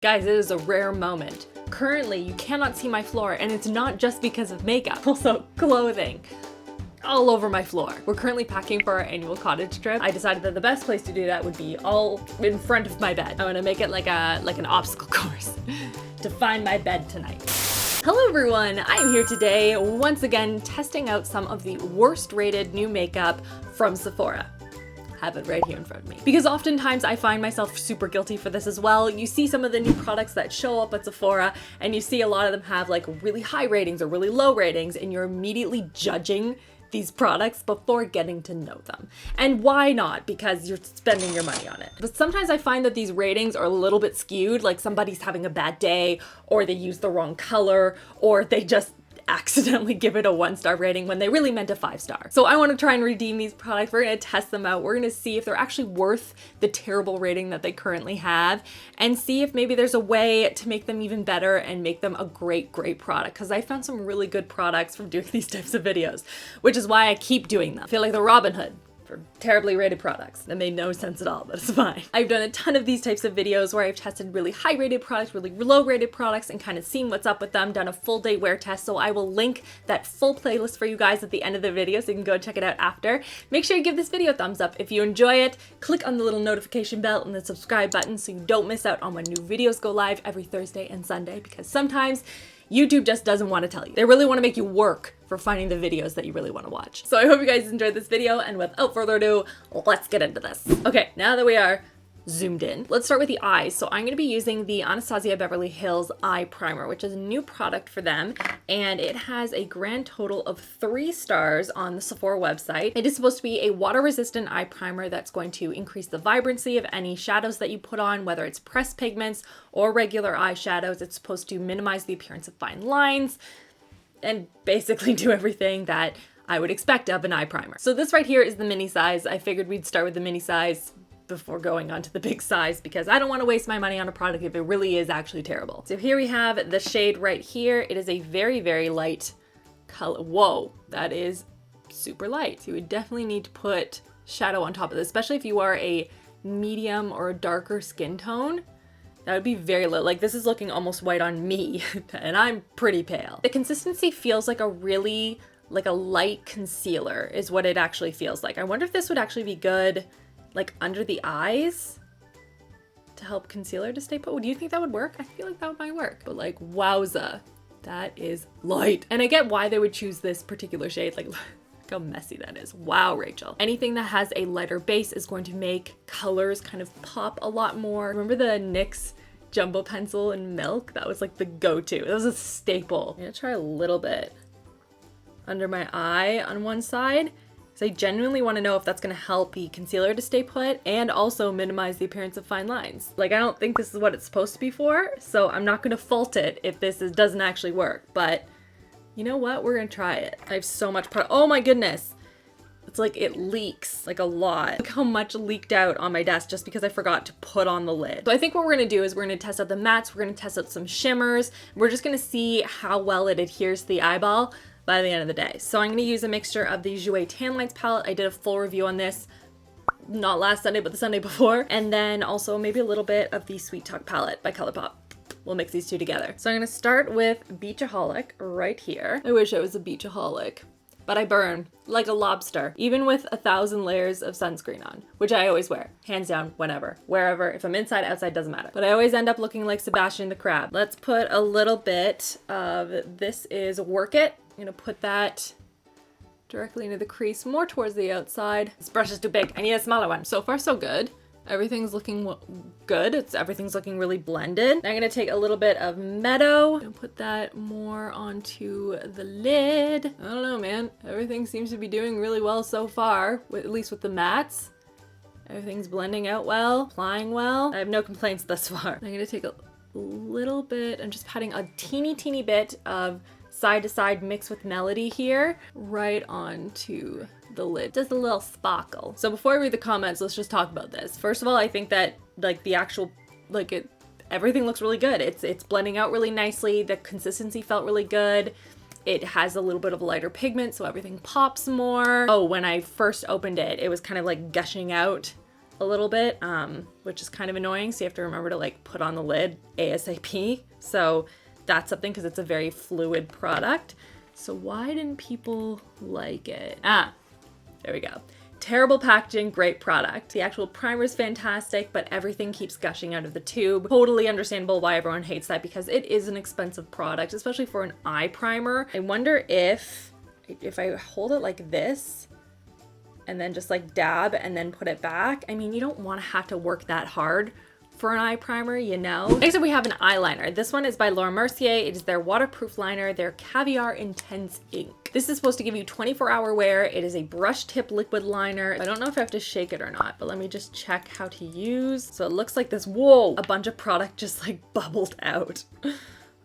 Guys, it is a rare moment. Currently, you cannot see my floor, and it's not just because of makeup, also clothing all over my floor. We're currently packing for our annual cottage trip. I decided that the best place to do that would be all in front of my bed. I'm gonna make it like an obstacle course to find my bed tonight. Hello everyone, I'm here today once again testing out some of the worst rated new makeup from Sephora. Have it right here in front of me. Because oftentimes I find myself super guilty for this as well. You see some of the new products that show up at Sephora and you see a lot of them have like really high ratings or really low ratings, and you're immediately judging these products before getting to know them. And why not? Because you're spending your money on it. But sometimes I find that these ratings are a little bit skewed, like somebody's having a bad day, or they use the wrong color, or they just accidentally give it a 1-star rating when they really meant a 5-star. So I want to try and redeem these products. We're going to test them out. We're going to see if they're actually worth the terrible rating that they currently have, and see if maybe there's a way to make them even better and make them a great product. Because I found some really good products from doing these types of videos, which is why I keep doing them. I feel like the Robin Hood for terribly rated products. That made no sense at all, but it's fine. I've done a ton of these types of videos where I've tested really high rated products, really low rated products, and kind of seen what's up with them, done a full day wear test. So I will link that full playlist for you guys at the end of the video so you can go check it out after. Make sure you give this video a thumbs up if you enjoy it. Click on the little notification bell and the subscribe button so you don't miss out on when new videos go live every Thursday and Sunday, because sometimes YouTube just doesn't want to tell you. They really want to make you work for finding the videos that you really want to watch. So I hope you guys enjoyed this video, and without further ado, let's get into this. Okay, now that we are zoomed in, let's start with the eyes. So I'm going to be using the Anastasia Beverly Hills Eye Primer, which is a new product for them, and it has a grand total of 3 stars on the Sephora website. It is supposed to be a water-resistant eye primer that's going to increase the vibrancy of any shadows that you put on, whether it's pressed pigments or regular eyeshadows. It's supposed to minimize the appearance of fine lines and basically do everything that I would expect of an eye primer. So this right here is the mini size. I figured we'd start with the mini size before going on to the big size, because I don't want to waste my money on a product if it really is actually terrible. So here we have the shade right here. It is a very light color. Whoa, that is super light. So you would definitely need to put shadow on top of this, especially if you are a medium or a darker skin tone. That would be very low. Like, this is looking almost white on me and I'm pretty pale. The consistency feels like a light concealer is what it actually feels like. I wonder if this would actually be good like under the eyes to help concealer to stay put. Do you think that would work? I feel like that might work, but like, wowza, that is light. And I get why they would choose this particular shade. Like, look how messy that is. Wow, Rachel. Anything that has a lighter base is going to make colors kind of pop a lot more. Remember the NYX Jumbo Pencil in Milk? That was like the go-to. That was a staple. I'm gonna try a little bit under my eye on one side, because I genuinely want to know if that's going to help the concealer to stay put and also minimize the appearance of fine lines. Like, I don't think this is what it's supposed to be for, so I'm not going to fault it if doesn't actually work, but you know what? We're going to try it. I have so much product. Oh my goodness. It's like it leaks like a lot. Look how much leaked out on my desk just because I forgot to put on the lid. So I think what we're going to do is we're going to test out the mattes. We're going to test out some shimmers. We're just going to see how well it adheres to the eyeball by the end of the day. So I'm going to use a mixture of the Jouer Tan Lines palette. I did a full review on this, not last Sunday, but the Sunday before. And then also maybe a little bit of the Sweet Talk palette by ColourPop. We'll mix these two together. So I'm going to start with Beachaholic right here. I wish I was a Beachaholic, but I burn like a lobster, even with 1,000 layers of sunscreen on, which I always wear, hands down, whenever, wherever. If I'm inside, outside, doesn't matter. But I always end up looking like Sebastian the Crab. Let's put a little bit of, this is Work It. I'm gonna put that directly into the crease, more towards the outside. This brush is too big. I need a smaller one. So far, so good. Everything's looking good. Everything's looking really blended. Now I'm gonna take a little bit of Meadow and put that more onto the lid. I don't know, man. Everything seems to be doing really well so far, at least with the mattes. Everything's blending out well, applying well. I have no complaints thus far. I'm gonna take a little bit, I'm just patting a teeny bit of side to side mix with Melody here, right onto the lid. Just a little sparkle. So before I read the comments, let's just talk about this. First of all, I think that like the actual, everything looks really good. It's blending out really nicely. The consistency felt really good. It has a little bit of a lighter pigment, so everything pops more. Oh, when I first opened it, it was kind of like gushing out a little bit, which is kind of annoying. So you have to remember to like put on the lid ASAP. So that's something because it's a very fluid product. So why didn't people like it? Ah, there we go. Terrible packaging, great product. The actual primer is fantastic, but everything keeps gushing out of the tube. Totally understandable why everyone hates that because it is an expensive product, especially for an eye primer. I wonder if I hold it like this and then just like dab and then put it back. I mean, you don't want to have to work that hard for an eye primer, you know? Next up we have an eyeliner. This one is by Laura Mercier. It is their waterproof liner, their Caviar Intense Ink. This is supposed to give you 24-hour wear. It is a brush tip liquid liner. I don't know if I have to shake it or not, but let me just check how to use. So it looks like this, whoa, a bunch of product just like bubbled out.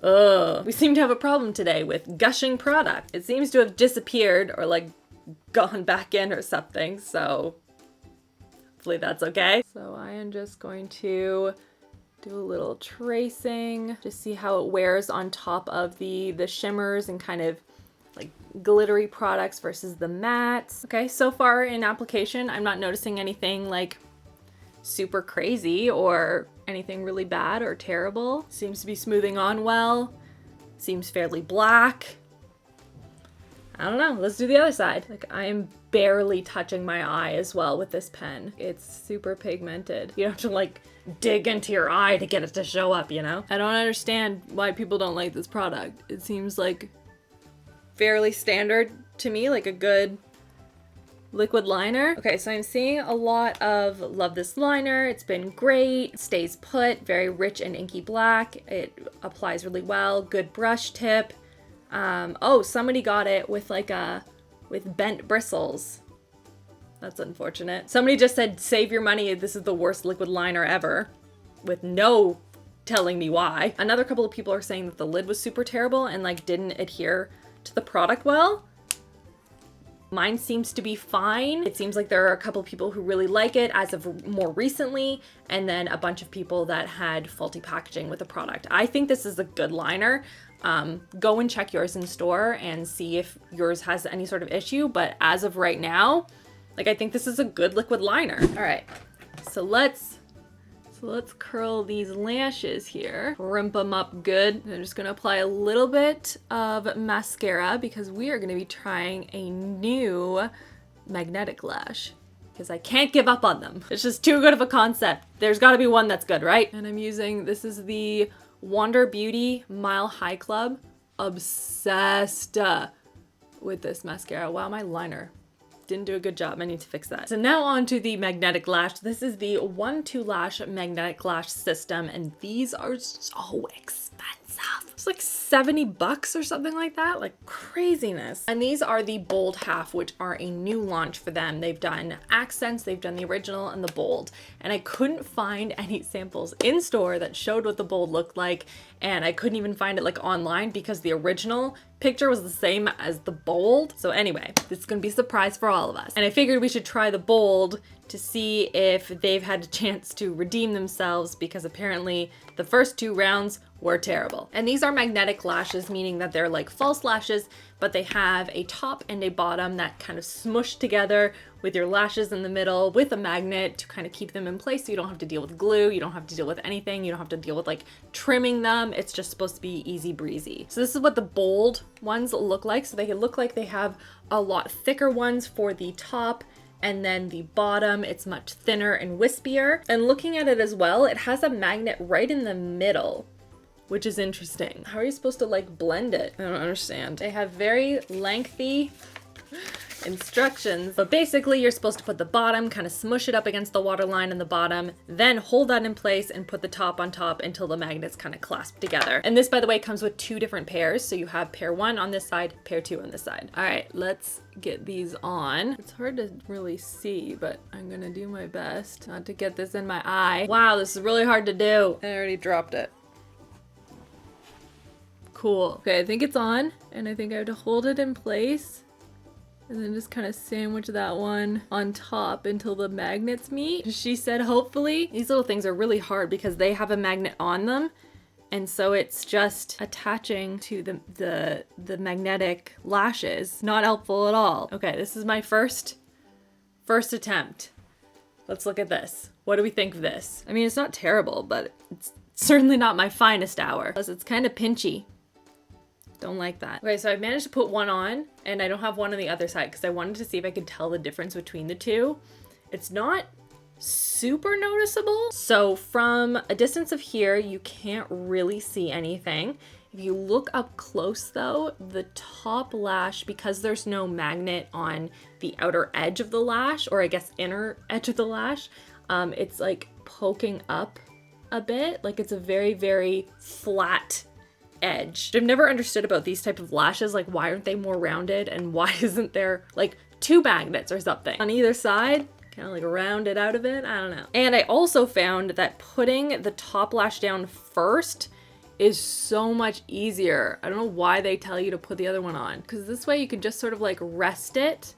Ugh. We seem to have a problem today with gushing product. It seems to have disappeared or like gone back in or something, so hopefully that's okay. So I am just going to do a little tracing to see how it wears on top of the shimmers and kind of like glittery products versus the mattes. Okay, so far in application, I'm not noticing anything like super crazy or anything really bad or terrible. Seems to be smoothing on well. Seems fairly black. I don't know, let's do the other side. Like I am barely touching my eye as well with this pen. It's super pigmented. You have to like dig into your eye to get it to show up, you know? I don't understand why people don't like this product. It seems like fairly standard to me, like a good liquid liner. Okay, so I'm seeing a lot of love this liner. It's been great. It stays put, very rich and inky black. It applies really well. Good brush tip. Oh, somebody got it with like with bent bristles. That's unfortunate. Somebody just said, save your money. This is the worst liquid liner ever, with no telling me why. Another couple of people are saying that the lid was super terrible and like didn't adhere to the product well. Mine seems to be fine. It seems like there are a couple of people who really like it as of more recently, and then a bunch of people that had faulty packaging with the product. I think this is a good liner. Go and check yours in store and see if yours has any sort of issue, but as of right now, like I think this is a good liquid liner. All right, so let's curl these lashes here, crimp them up good. I'm just gonna apply a little bit of mascara because we are gonna be trying a new magnetic lash because I can't give up on them. It's just too good of a concept. There's gotta be one that's good, right? And I'm using, this is the Wander Beauty Mile High Club. Obsessed with this mascara. Wow, my liner didn't do a good job. I need to fix that. So now on to the magnetic lash. This is the 1-2 Lash magnetic lash system, and these are so expensive. It's like 70 bucks or something like that, like craziness. And these are the bold half, which are a new launch for them. They've done accents, they've done the original and the bold, and I couldn't find any samples in store that showed what the bold looked like, and I couldn't even find it like online because the original picture was the same as the bold. So anyway, this is gonna be a surprise for all of us. And I figured we should try the bold to see if they've had a chance to redeem themselves, because apparently the first 2 rounds were terrible. And these are magnetic lashes, meaning that they're like false lashes, but they have a top and a bottom that kind of smush together with your lashes in the middle with a magnet to kind of keep them in place, so you don't have to deal with glue, you don't have to deal with anything, you don't have to deal with like trimming them. It's just supposed to be easy breezy. So this is what the bold ones look like. So they look like they have a lot thicker ones for the top, and then the bottom, it's much thinner and wispier. And looking at it as well, it has a magnet right in the middle, which is interesting. How are you supposed to like blend it? I don't understand. They have very lengthy instructions, but basically you're supposed to put the bottom, kind of smush it up against the waterline in the bottom, then hold that in place and put the top on top until the magnets kind of clasp together. And this, by the way, comes with 2 different pairs. So you have pair 1 on this side, pair 2 on this side. All right, let's get these on. It's hard to really see, but I'm gonna do my best not to get this in my eye. Wow, this is really hard to do. I already dropped it. Cool. Okay, I think it's on, and I think I have to hold it in place and then just kind of sandwich that one on top until the magnets meet. She said hopefully. These little things are really hard because they have a magnet on them, and so it's just attaching to the magnetic lashes. Not helpful at all. Okay, this is my first attempt. Let's look at this. What do we think of this? I mean, it's not terrible, but it's certainly not my finest hour. Plus, it's kind of pinchy. Don't like that. Okay, so I managed to put one on, and I don't have one on the other side because I wanted to see if I could tell the difference between the two. It's not super noticeable. So from a distance of here, you can't really see anything. If you look up close though, the top lash, because there's no magnet on the outer edge of the lash, or I guess inner edge of the lash, it's like poking up a bit. Like it's a very, very flat edge. I've never understood about these type of lashes, like why aren't they more rounded and why isn't there like two magnets or something on either side? Kind of like round it out a bit, I don't know. And I also found that putting the top lash down first is so much easier. I don't know why they tell you to put the other one on, because this way you can just sort of like rest it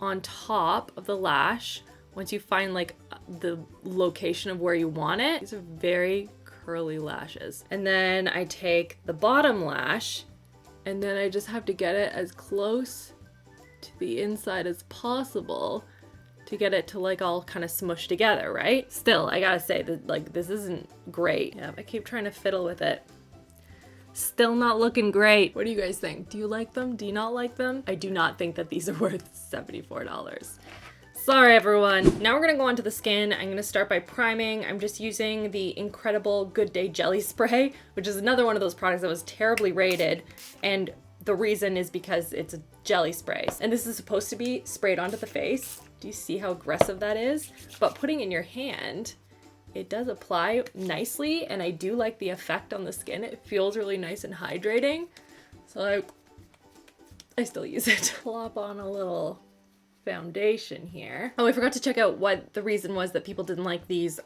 on top of the lash once you find like the location of where you want it. These are very curly lashes. And then I take the bottom lash and then I just have to get it as close to the inside as possible to get it to like all kind of smush together, right? Still, I gotta say that like this isn't great. Yeah, I keep trying to fiddle with it. Still not looking great. What do you guys think? Do you like them? Do you not like them? I do not think that these are worth $74. Sorry everyone. Now we're gonna go onto the skin. I'm gonna start by priming. I'm just using the incredible Good Day Jelly Spray, which is another one of those products that was terribly rated, and the reason is because it's a jelly spray. And this is supposed to be sprayed onto the face. Do you see how aggressive that is? But putting in your hand, it does apply nicely, and I do like the effect on the skin. It feels really nice and hydrating. So I still use it. Plop on a little foundation here. Oh, I forgot to check out what the reason was that people didn't like these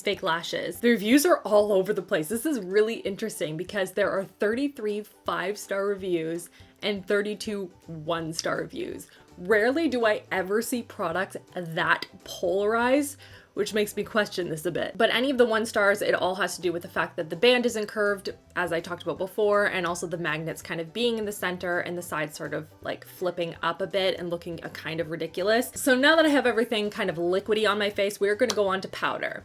fake lashes. The reviews are all over the place. This is really interesting because there are 33 5-star reviews and 32 1-star reviews. Rarely do I ever see products that polarized, which makes me question this a bit. But any of the 1 stars, it all has to do with the fact that the band isn't curved, as I talked about before, and also the magnets kind of being in the center and the sides sort of like flipping up a bit and looking kind of ridiculous. So now that I have everything kind of liquidy on my face, we're gonna go on to powder.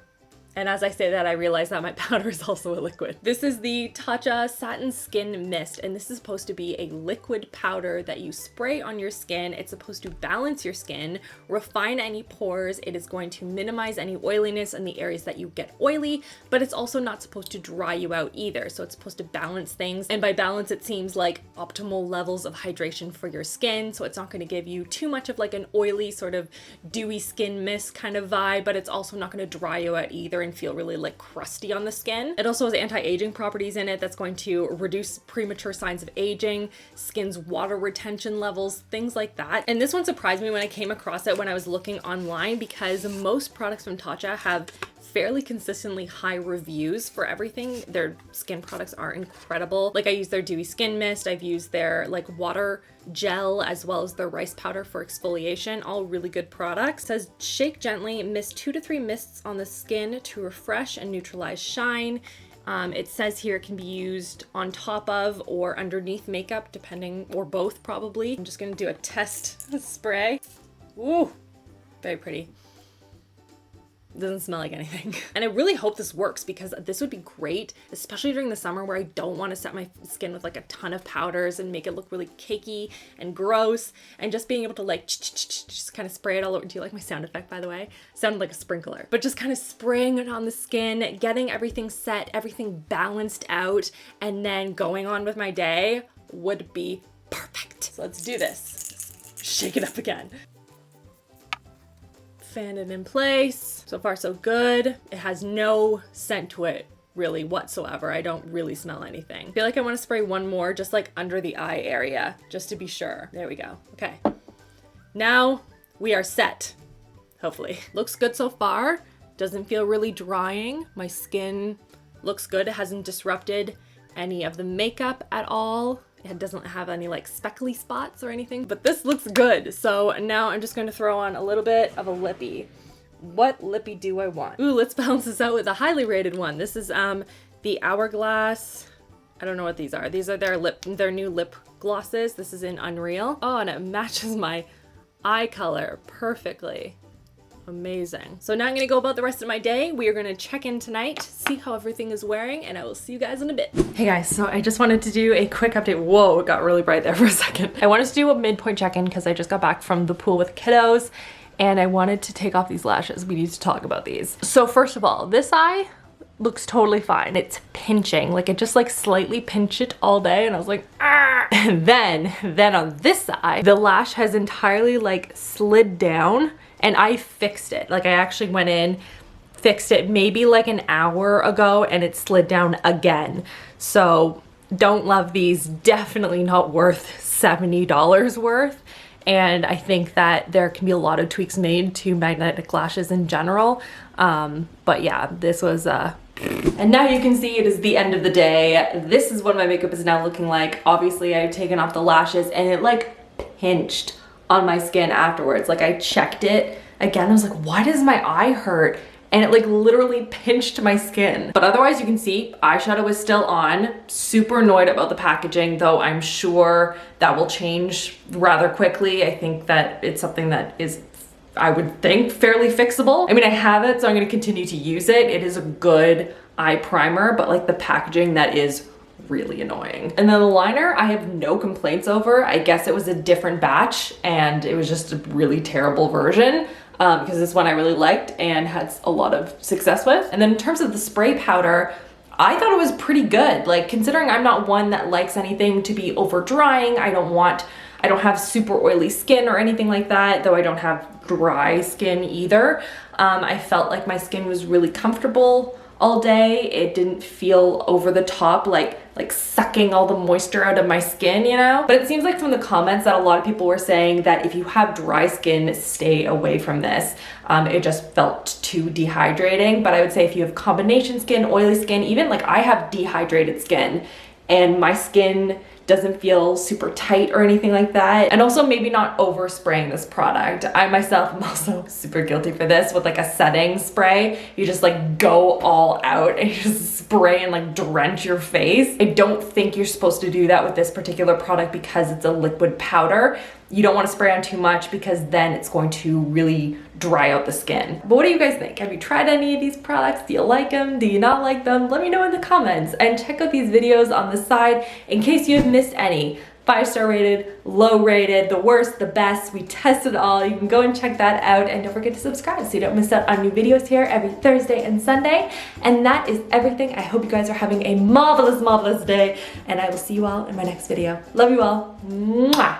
And as I say that, I realize that my powder is also a liquid. This is the Tatcha Satin Skin Mist, and this is supposed to be a liquid powder that you spray on your skin. It's supposed to balance your skin, refine any pores. It is going to minimize any oiliness in the areas that you get oily, but it's also not supposed to dry you out either. So it's supposed to balance things. And by balance, it seems like optimal levels of hydration for your skin. So it's not going to give you too much of like an oily sort of dewy skin mist kind of vibe, but it's also not going to dry you out either and feel really like crusty on the skin. It also has anti-aging properties in it that's going to reduce premature signs of aging, skin's water retention levels, things like that. And this one surprised me when I came across it when I was looking online, because most products from Tatcha have fairly consistently high reviews for everything. Their skin products are incredible. Like I use their dewy skin mist, I've used their like water gel, as well as their rice powder for exfoliation, all really good products. It says shake gently, mist 2 to 3 mists on the skin to refresh and neutralize shine. It says here it can be used on top of or underneath makeup, depending, or both probably. I'm just gonna do a test spray. Ooh, very pretty. Doesn't smell like anything. And I really hope this works, because this would be great, especially during the summer where I don't want to set my skin with like a ton of powders and make it look really cakey and gross, and just being able to like just kind of spray it all over. Do you like my sound effect, by the way? Sounded like a sprinkler. But just kind of spraying it on the skin, getting everything set, everything balanced out, and then going on with my day would be perfect. So let's do this. Shake it up again. Fan it in place. So far so good. It has no scent to it really whatsoever. I don't really smell anything. I feel like I want to spray one more just like under the eye area, just to be sure. There we go. Okay. Now we are set. Hopefully. Looks good so far. Doesn't feel really drying. My skin looks good. It hasn't disrupted any of the makeup at all. It doesn't have any like speckly spots or anything, but this looks good. So now I'm just going to throw on a little bit of a lippy. What lippy do I want? Ooh, let's balance this out with a highly rated one. This is the Hourglass. I don't know what these are. These are their new lip glosses. This is in Unreal. Oh, and it matches my eye color perfectly. amazing. So now I'm gonna go about the rest of my day. We are gonna check in tonight, see how everything is wearing, and I will see you guys in a bit. Hey guys, so I just wanted to do a quick update. Whoa, it got really bright there for a second. I wanted to do a midpoint check-in because I just got back from the pool with kiddos, and I wanted to take off these lashes. We need to talk about these. So first of all, this eye looks totally fine. It's pinching, like it just like slightly pinched it all day, and I was like, ah. And then on this side, the lash has entirely like slid down, and I fixed it. Like I actually went in, fixed it maybe like an hour ago, and it slid down again. So don't love these, definitely not worth $70 worth. And I think that there can be a lot of tweaks made to magnetic lashes in general. But yeah, this was and now you can see it is the end of the day. This is what my makeup is now looking like. Obviously I've taken off the lashes, and it like pinched on my skin afterwards. Like I checked it again, I was like, why does my eye hurt? And it like literally pinched my skin. But otherwise you can see eyeshadow is still on. Super annoyed about the packaging, though I'm sure that will change rather quickly. I think that it's something that is, I would think, fairly fixable. I mean, I have it, so I'm gonna continue to use it. It is a good eye primer, but like the packaging, that is really annoying. And then the liner, I have no complaints over. I guess it was a different batch, and it was just a really terrible version. Because this one I really liked and had a lot of success with. And then in terms of the spray powder, I thought it was pretty good. Like, considering I'm not one that likes anything to be over drying, I don't have super oily skin or anything like that, though I don't have dry skin either. I felt like my skin was really comfortable all day. It didn't feel over the top, like sucking all the moisture out of my skin, you know? But it seems like from the comments that a lot of people were saying that if you have dry skin, stay away from this. It just felt too dehydrating. But I would say if you have combination skin, oily skin, even like I have dehydrated skin, and my skin doesn't feel super tight or anything like that. And also maybe not overspraying this product. I myself am also super guilty for this with like a setting spray. You just like go all out and you just spray and like drench your face. I don't think you're supposed to do that with this particular product because it's a liquid powder. You don't want to spray on too much because then it's going to really dry out the skin. But what do you guys think? Have you tried any of these products? Do you like them? Do you not like them? Let me know in the comments, and check out these videos on the side in case you have missed any. 5-star rated, low rated, the worst, the best. We test it all. You can go and check that out, and don't forget to subscribe so you don't miss out on new videos here every Thursday and Sunday. And that is everything. I hope you guys are having a marvelous, marvelous day, and I will see you all in my next video. Love you all. Mwah!